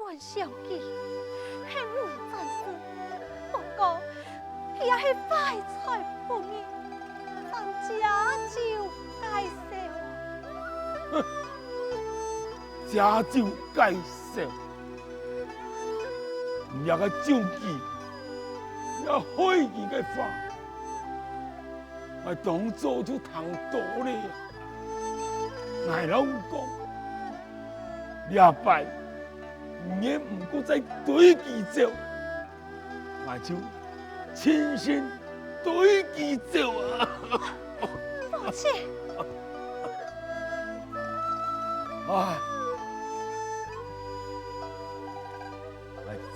本相见，是无战之，不过也是怀才不遇，咱家就该少。家就该少，也个照记，也开记个话，我当初就谈多了。我老讲，两拜也唔过再对记走，我就亲身对记走啊！父亲，唉。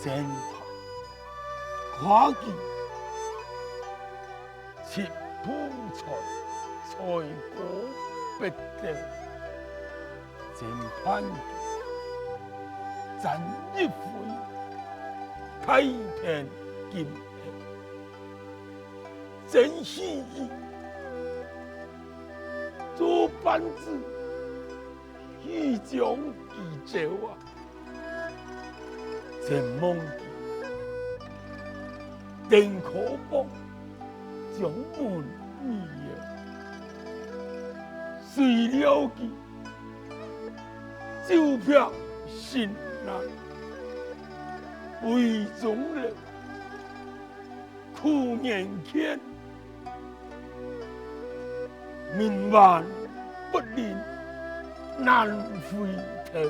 真怕跨境切铺财，财果不掉，真盼咱一回太平金平，真喜意做班子一将一走啊！真梦见，定可帮将门一摇，谁了记，就凭心难，为中人苦面前，命万不灵难回头。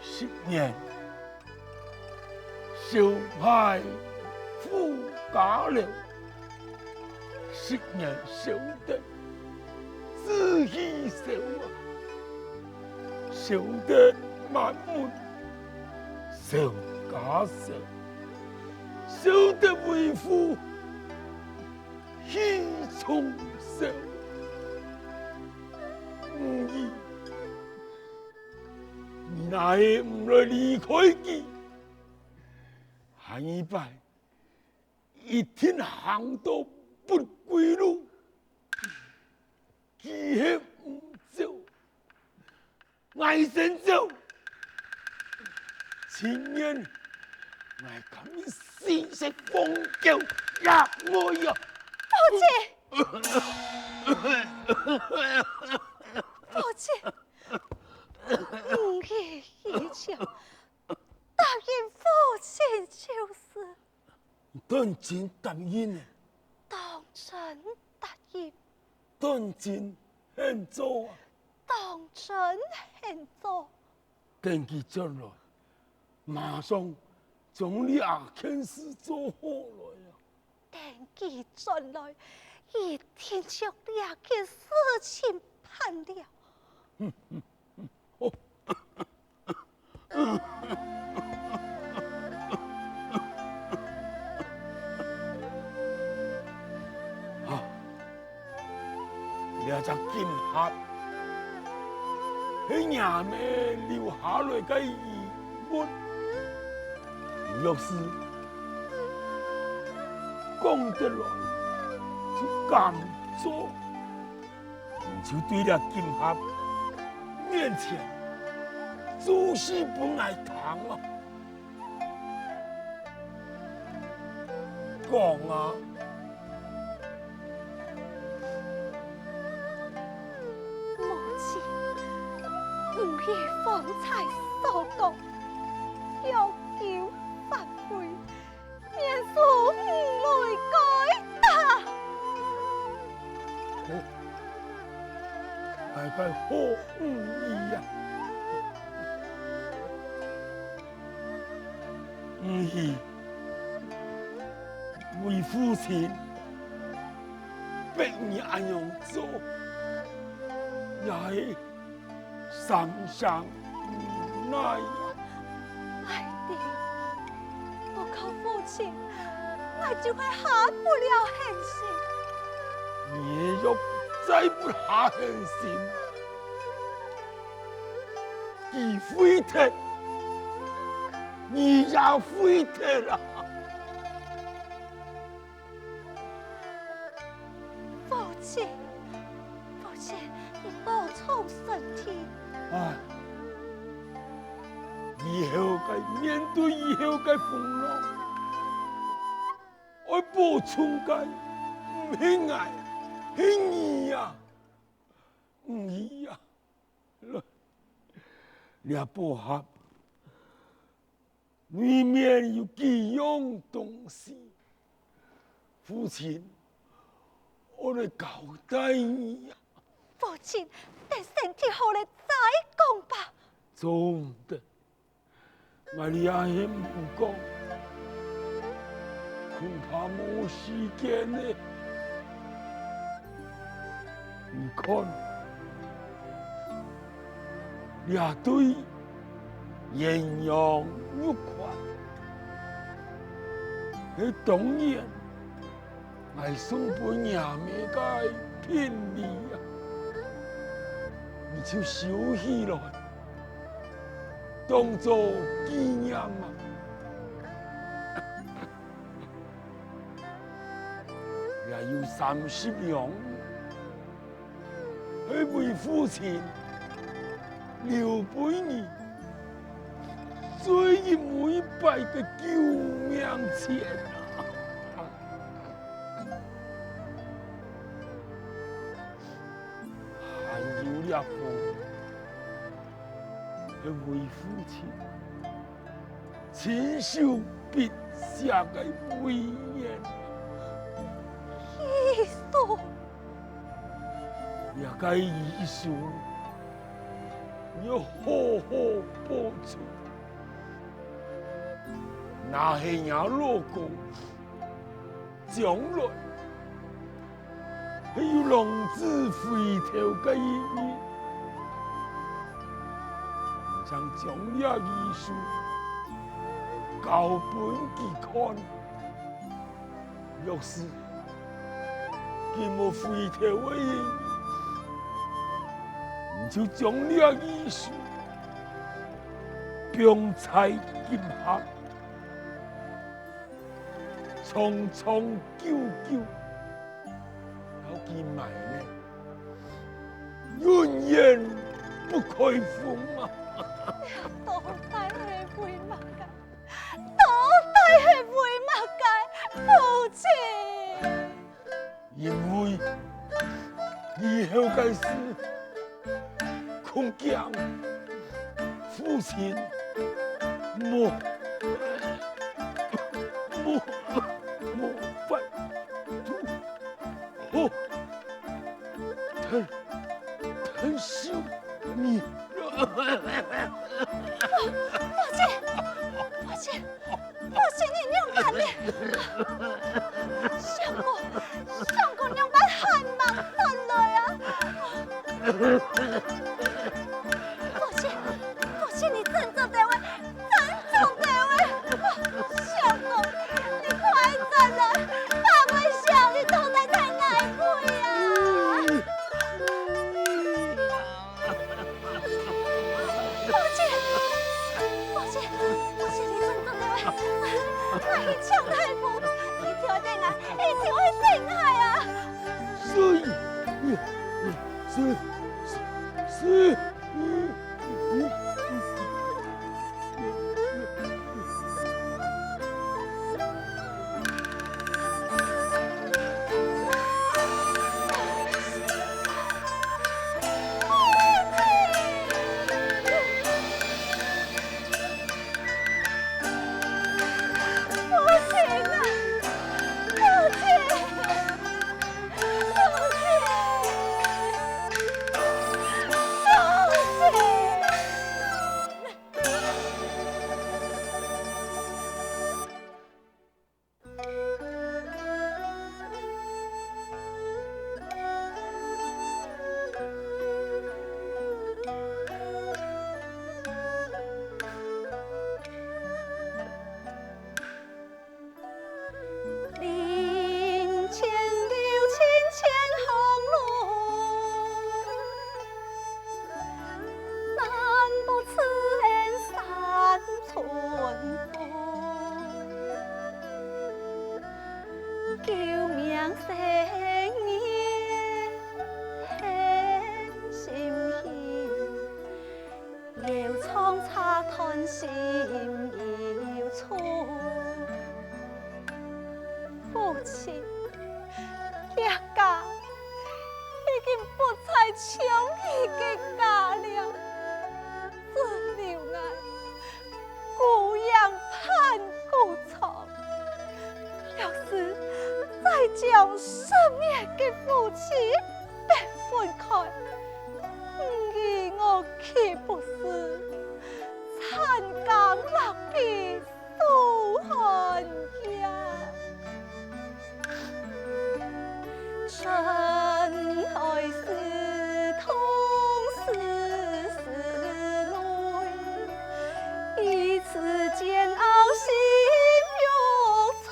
10年，小派富家了，10年守得自己守啊，守得满门守家守，守得为父喜从守，你那也唔来离开佢，下一拜一天行到不归路，佢系唔走，爱神走，前年爱咁样四式疯叫也我呀，父亲，父亲。唔去以求，答应父亲就是。当真答应啊？当真答应。当真很做啊？当真很做。等佢进来，马上将你阿件事做好来啊！等佢进来，一天将两件事情办了。你只金盒，喺衙门留下来嘅遗物，若是讲得来，就敢做，就对了金盒面前，做事不爱谈啊，讲啊！唔如方才所讲，要求反悔，免恕唔来改答。好，大概好唔易呀，唔易，为父亲逼你安样做，也是。三上无奈呀，爱弟，不靠父亲，我就会下不了狠心。你若再不下狠心，你非得，你也非得了。父亲，父亲，你保重身体。哎，以后该面对以后该风浪，我保存该唔轻爱，轻易呀，唔易呀，你不合，里面有几样东西，父亲，我来交代你呀。父亲，等身体好了再讲吧。总的，我哋阿兄唔讲，恐怕冇时间呢。你看，你也对艳阳玉款，你当然爱送本nhà mẹ cái骗你呀，你就收起来。当作纪念嘛，也有30两，去为父亲留俾你最每拜嘅救命钱啊！还有两封。去为父亲亲手笔下嘅遗言，遗书，也该遗书要好好保存。那是伢老公将来还有浪子回头嘅一日。将这遗书交本佢看，若是佢冇回头嘅意，你就将这遗书并在金盒，长长久久，到佢埋呢，永远不开封啊！到底系为乜嘅？到底系为乜嘅？父亲，因为以后嘅事，恐惊父亲冇办法，疼惜你。父亲，你娘办咧？相公娘办汉忙翻来啊！父亲，你振作地位，相公，你快振来，爸妹想你都在太爱贵啊！父亲，你振作地位，我一唱太苦，你条件啊，一定会定害啊！是。父心有错，父亲，这家已经不再像伊的家了，只留我孤养盼孤床。要是再将生命的父亲别分开，我岂不是残羹冷炙诉寒呀？真爱是痛是泪，一次煎熬心又碎。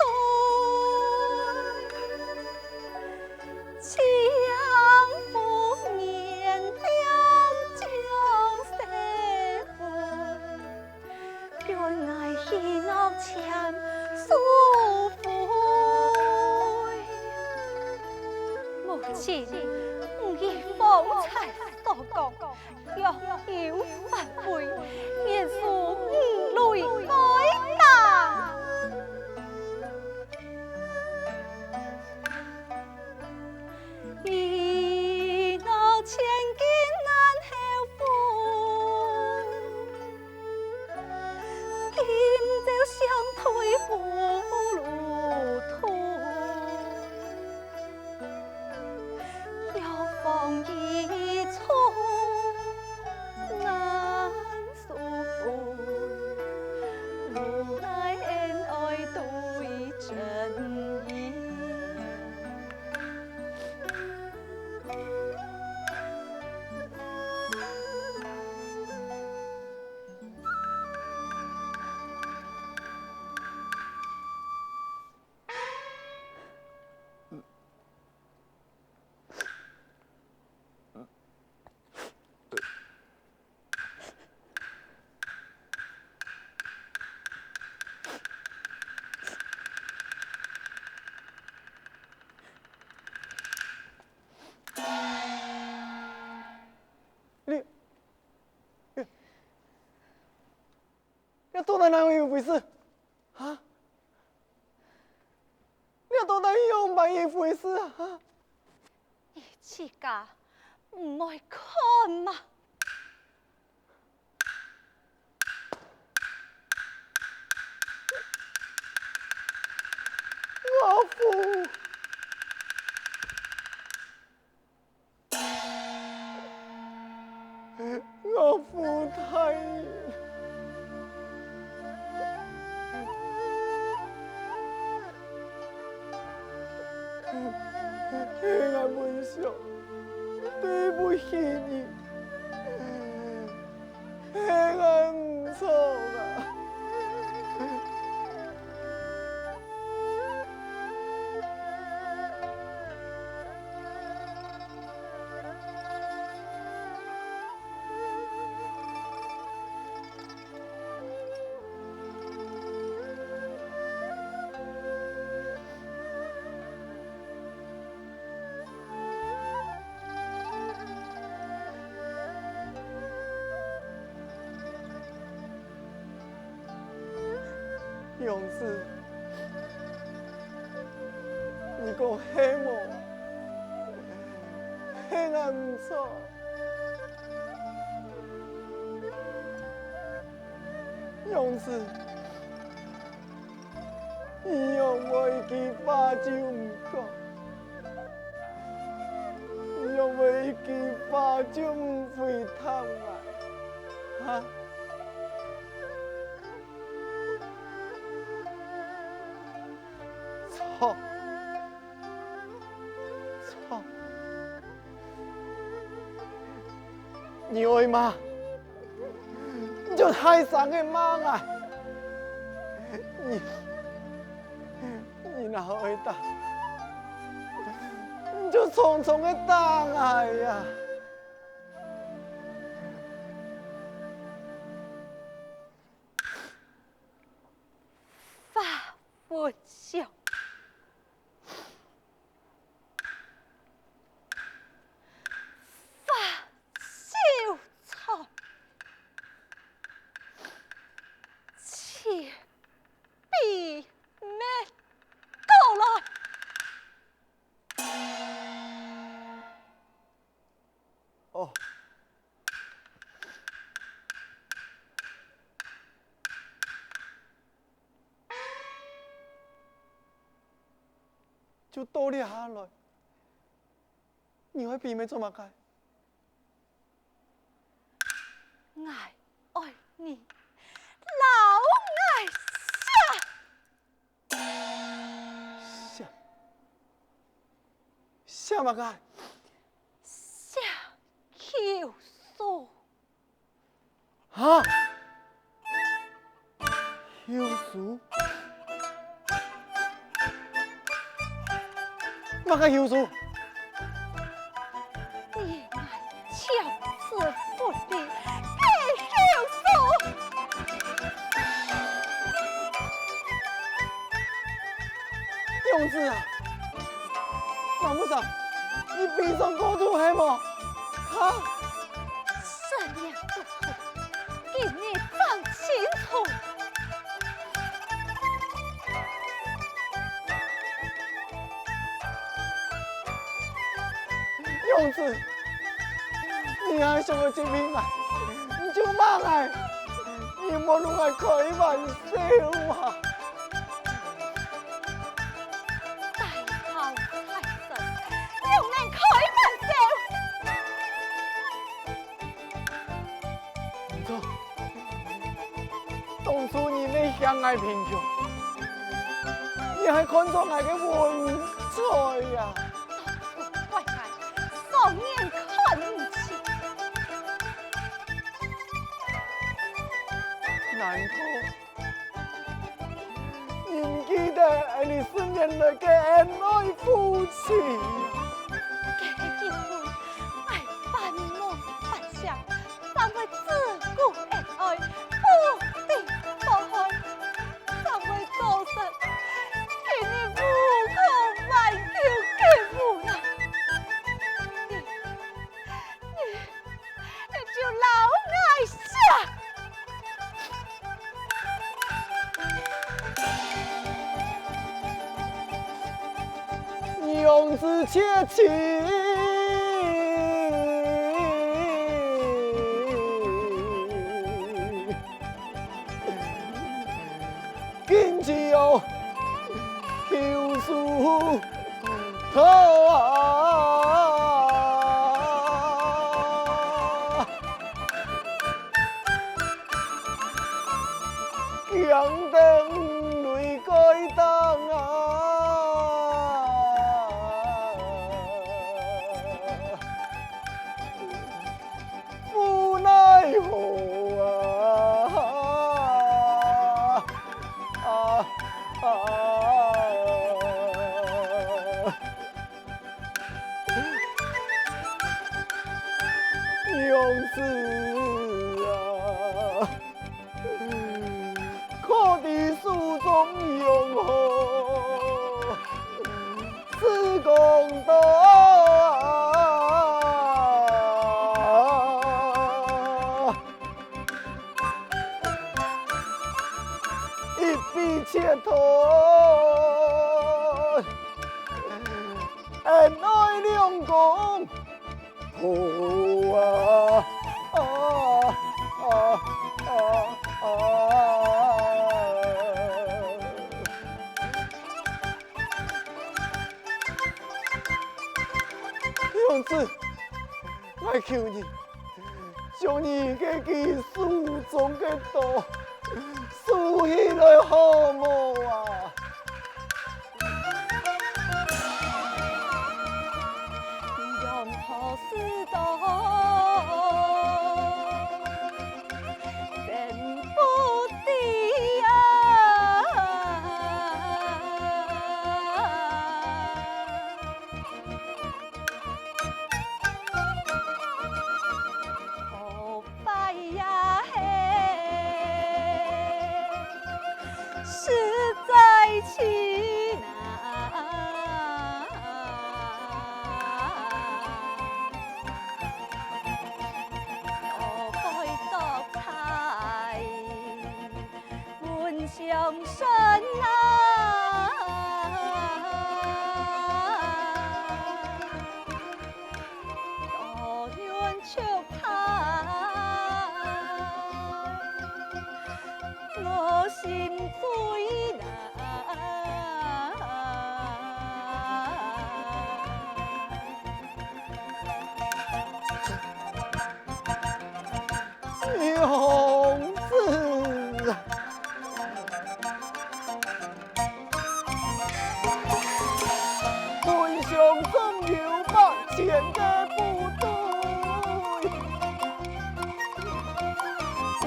将负面两将谁负？愿爱喜乐前束缚。母亲，你方才所讲，若有反悔，便恕泪该当。一闹千金难后负，今朝相推不如图。要放一错难诉悔，无奈恩爱对真意。你到底哪有回事？啊？你到底有乜嘢回事啊？你自家唔爱看嘛？我父，我父太爷。我本想对不起你，我唔错啊。勇士，你讲黑幕，黑暗唔错。勇士，以后我一句话就唔讲，以后我一句话就唔会贪啊，哈。错，错，你爱吗？你就太上的妈啊！你哪会打？你就匆匆的打来呀！法不孝。就倒了下来。你会避免做乜嘅？爱爱你，老爱下下乜嘅？下求索。啊？休书？乜嘅休书？你爱巧思不离，给求索。勇子啊，马木桑，你悲伤过度系么？哈？善良不错，给你放清楚。勇子，你还想要证明啊？你就骂爱，你莫弄爱开玩笑啊！大好财神，用能开玩笑。唔错，当初你那相爱贫穷，你还看中爱的文采呀？怪爱，少年看不起。难道你唔记得你4年来嘅恩爱夫妻呀？这个机会，爱半梦半想，尚未自古恩爱，不定不开，尚未做实，给你无可挽救的无奈。你就老爱下。勇子切情，今朝求书头啊！强灯泪盖灯啊！无奈何勇子啊！可敌书中用何是公道啊？一笔切断，恩爱两公婆啊！勇子，我求你，将你嘅技术中嘅刀竖起来好么啊？用何事道，真不敌后拜呀嘿，实在气难。我该独裁问相身啊！多愿求他，我心最难。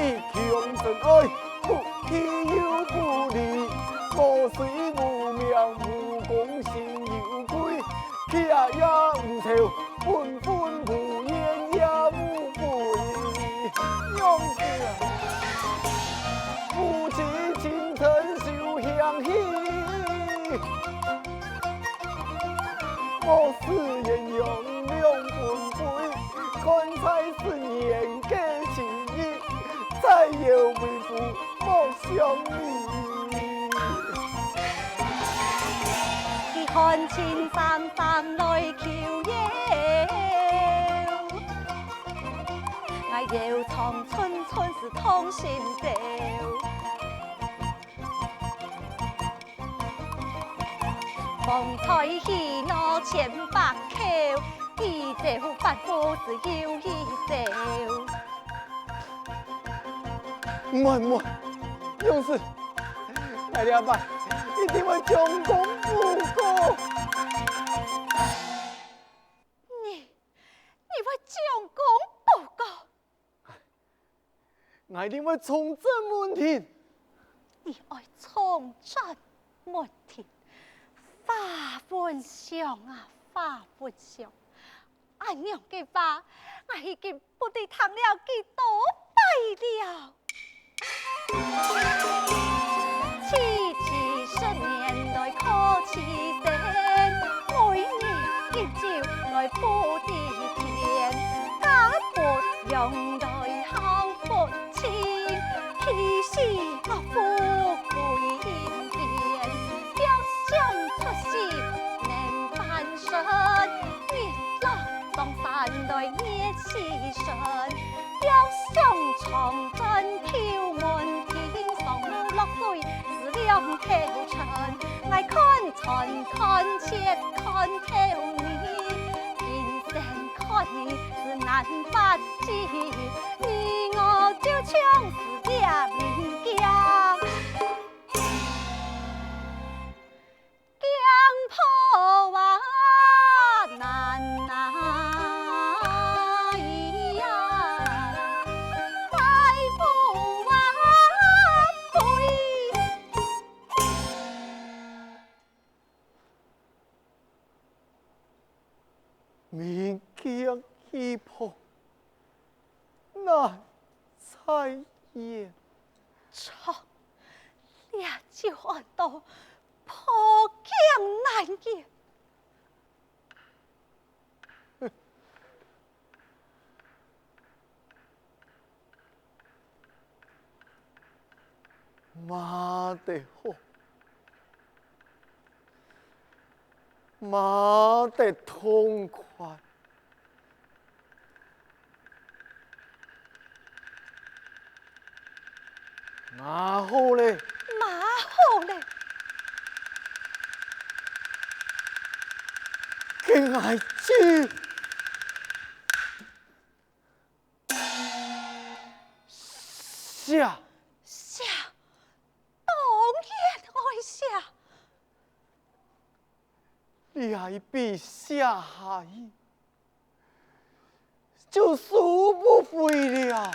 以强真爱，不欺又不离，无水无名，无功心有鬼，气也唔臭，分分无言也无悔，娘子啊，夫妻情深受香喜。我是鸳鸯两分飞，看菜是年给情意，再有为父莫相离。你看青山山来求妖，我摇床春春是通心照。方才戏闹千百口，一朝反复是又一朝。唔，勇士，来了吧，一定会将功补过。你会将功补过？我一定会重振门庭。你爱重振门庭？花本上啊，花本上，俺娘嘅话，我已经不得谈了几多拜了。七七十年来可齐声，每年一朝来补地田，家不用来孝父亲，其实我富贵阴天，表想出世能翻身，日落东山来捏起身，表想长征挑门天上落水是两头尘，爱看春看切看透你，今生看你是难不知，你我就像是俩名家。破瓦难呀，再不挽回。明镜一破，难猜也。错，俩就按到破镜难言。妈的好，妈的痛快。马好嘞，马好嘞，给爱去下。下，当然爱下。你还比下海，就赎不回了。